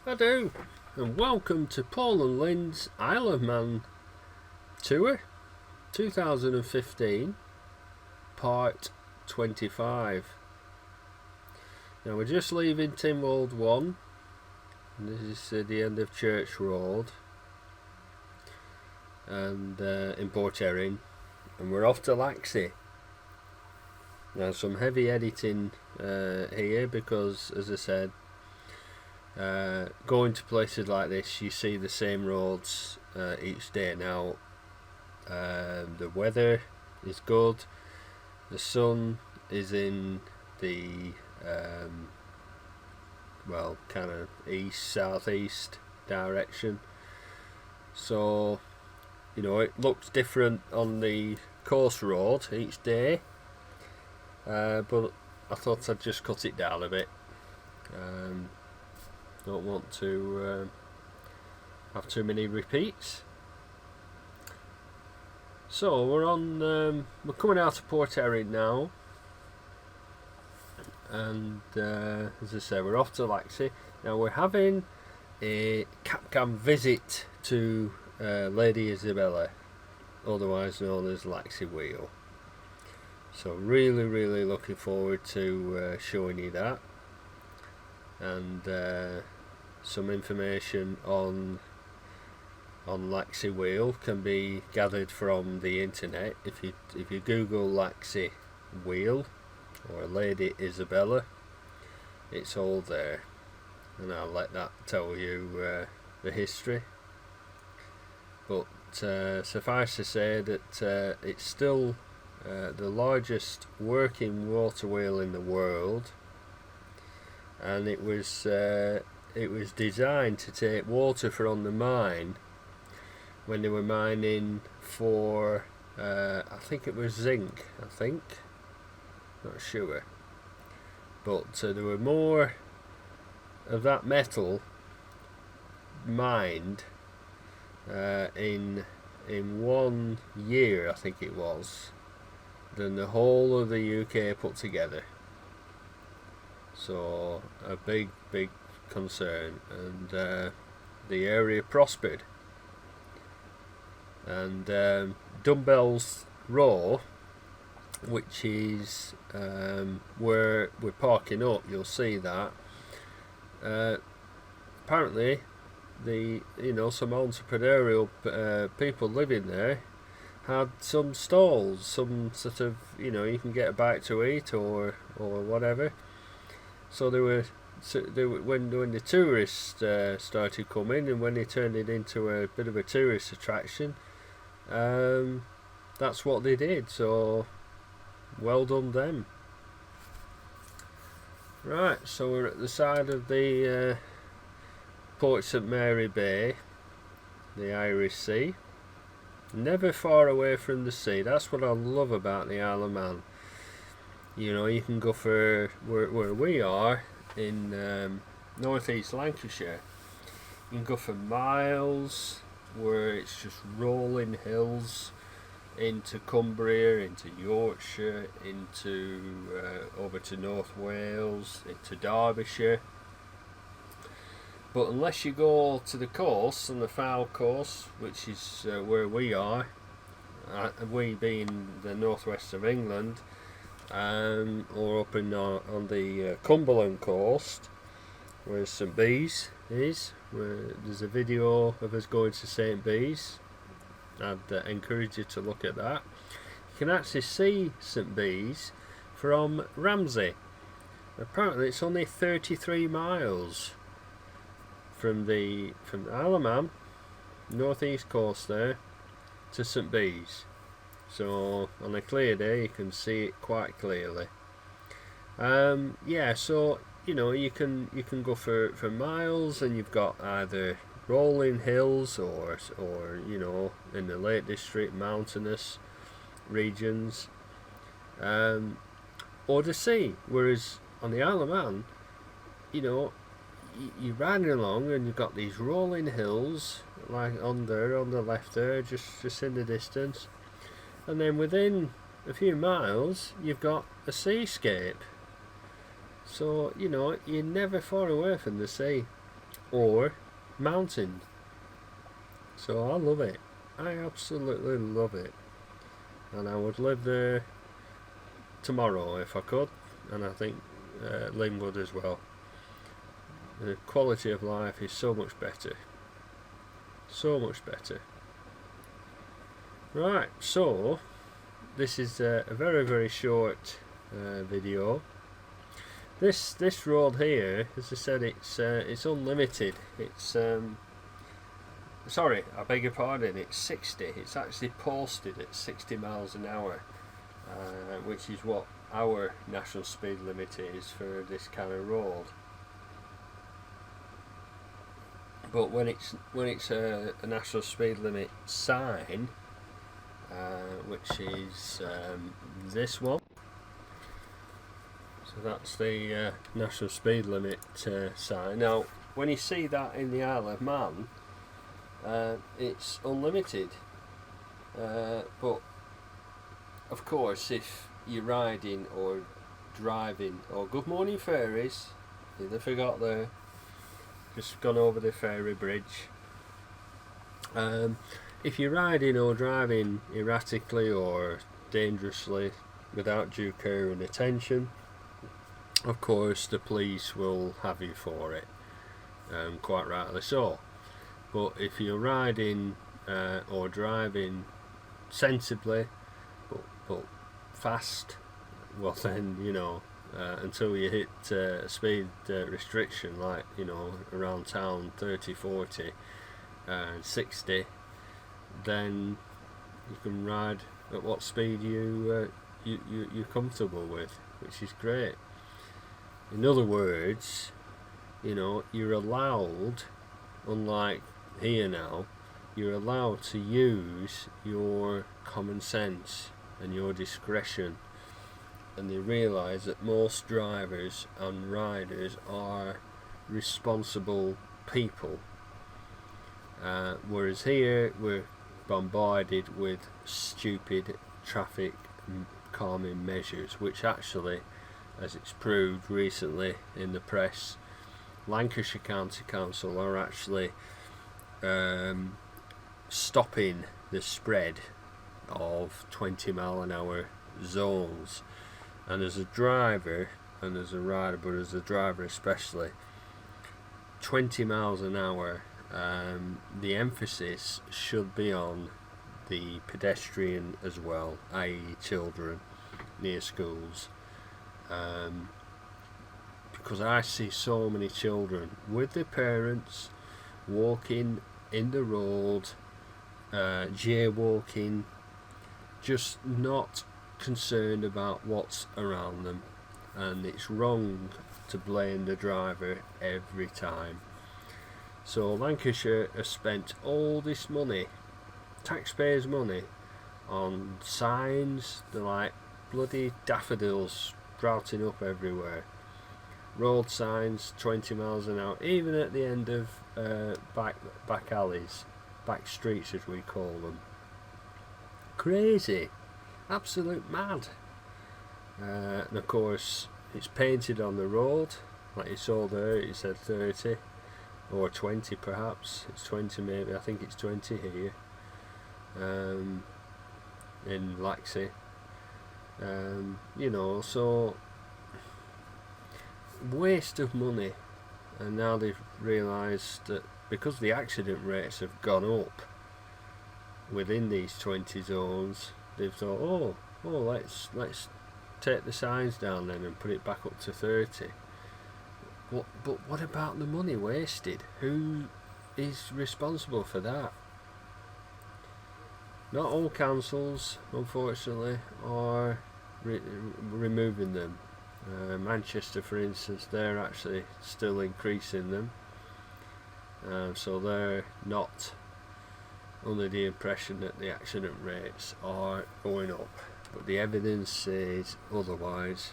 I do, and welcome to Paul and Lynn's Isle of Man Tour 2015, part 25. Now we're just leaving Tynwald 1, and this is the end of Church Road, and in Portherring, and we're off to Laxey. Now some heavy editing here because, as I said, going to places like this, you see the same roads each day. Now the weather is good, the sun is in the kind of east southeast direction, so it looks different on the coast road each day, but I thought I'd just cut it down a bit. Don't want to have too many repeats. So we're coming out of Portherring now, and as I say, we're off to Laxey. Now we're having a Capcam visit to Lady Isabella, otherwise known as Laxey Wheel. So really looking forward to showing you that, and some information on Laxey Wheel can be gathered from the internet. If you Google Laxey Wheel or Lady Isabella, it's all there, and I'll let that tell you the history. But suffice to say that it's still the largest working water wheel in the world, and it was designed to take water from the mine when they were mining for I think it was zinc, not sure, but there were more of that metal mined in 1 year, I think it was, than the whole of the UK put together. So a big concern, and the area prospered. And Dumbbells Row, which is where we're parking up, you'll see that apparently some entrepreneurial people living there had some stalls, some sort of, you can get a bite to eat or whatever. So when the tourists started coming, and when they turned it into a bit of a tourist attraction, that's what they did. So well done them. Right, so we're at the side of the Port St Mary Bay, the Irish Sea. Never far away from the sea. That's what I love about the Isle of Man. You can go for where we are in northeast Lancashire. You can go for miles, where it's just rolling hills into Cumbria, into Yorkshire, into over to North Wales, into Derbyshire. But unless you go to the coast, on the Fylde coast, which is where we are, we being the northwest of England, or up on the Cumberland coast, where St Bees is, where there's a video of us going to St Bees. I'd encourage you to look at that. You can actually see St Bees from Ramsey. Apparently it's only 33 miles from the Isle of Man, northeast coast there, to St Bees. So on a clear day you can see it quite clearly. So you can go for miles, and you've got either rolling hills or in the Lake District mountainous regions, or the sea. Whereas on the Isle of Man, you're riding along and you've got these rolling hills, like on the left there, just in the distance, and then within a few miles you've got a seascape. So you're never far away from the sea. or mountain. So I love it. I absolutely love it, and I would live there tomorrow if I could, and I think Lynn would as well. The quality of life is so much better. So much better. Right, so this is a very, very short video. This road here, as I said, it's unlimited. It's sorry, I beg your pardon. It's 60. It's actually posted at 60 miles an hour, which is what our national speed limit is for this kind of road. But when it's a national speed limit sign, which is this one, so that's the national speed limit sign. Now, when you see that in the Isle of Man, it's unlimited. But of course, if you're riding or driving, or good morning fairies, never forgot there. Just gone over the ferry bridge. If you're riding or driving erratically or dangerously without due care and attention, of course the police will have you for it, quite rightly so. But if you're riding or driving sensibly but fast, well then, you know, until you hit a speed restriction, like, you know, around town 30, 40 and 60, then you can ride at what speed you're comfortable with, which is great. In other words, you know, you're allowed, unlike here now, you're allowed to use your common sense and your discretion. And they realise that most drivers and riders are responsible people, whereas here we're bombarded with stupid traffic calming measures, which actually, as it's proved recently in the press, Lancashire County Council are actually stopping the spread of 20 mile an hour zones. And as a driver and as a rider, but as a driver especially, 20 miles an hour, the emphasis should be on the pedestrian as well, i.e. children near schools, because I see so many children with their parents walking in the road, jaywalking, just not concerned about what's around them, and it's wrong to blame the driver every time. So Lancashire has spent all this money, taxpayers' money, on signs. They're like bloody daffodils sprouting up everywhere. Road signs, 20 miles an hour, even at the end of back alleys, back streets as we call them. Crazy. Absolute mad. And of course it's painted on the road, like you saw there, it said 30 or 20 perhaps. It's 20 maybe, I think it's 20 here in Laxey. You know, so waste of money. And now they've realised that because the accident rates have gone up within these 20 zones, they've thought, let's take the signs down then and put it back up to 30. But what about the money wasted? Who is responsible for that? Not all councils, unfortunately, are removing them. Manchester, for instance, they're actually still increasing them, so they're not under the impression that the accident rates are going up, but the evidence says otherwise.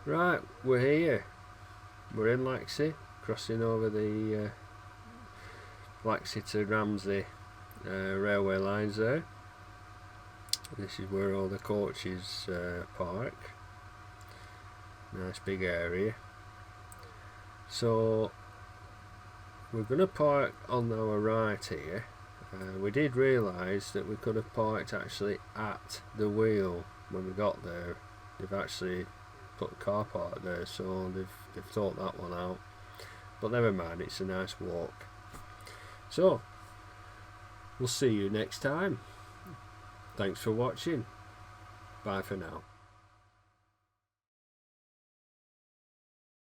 Right, we're here. We're in Laxey, crossing over the Laxey to Ramsey railway lines there. This is where all the coaches park. Nice big area. So we're going to park on our right here. We did realise that we could have parked actually at the wheel when we got there. They've actually put a car park there, so they've thought that one out. But never mind, it's a nice walk. So, we'll see you next time. Thanks for watching. Bye for now.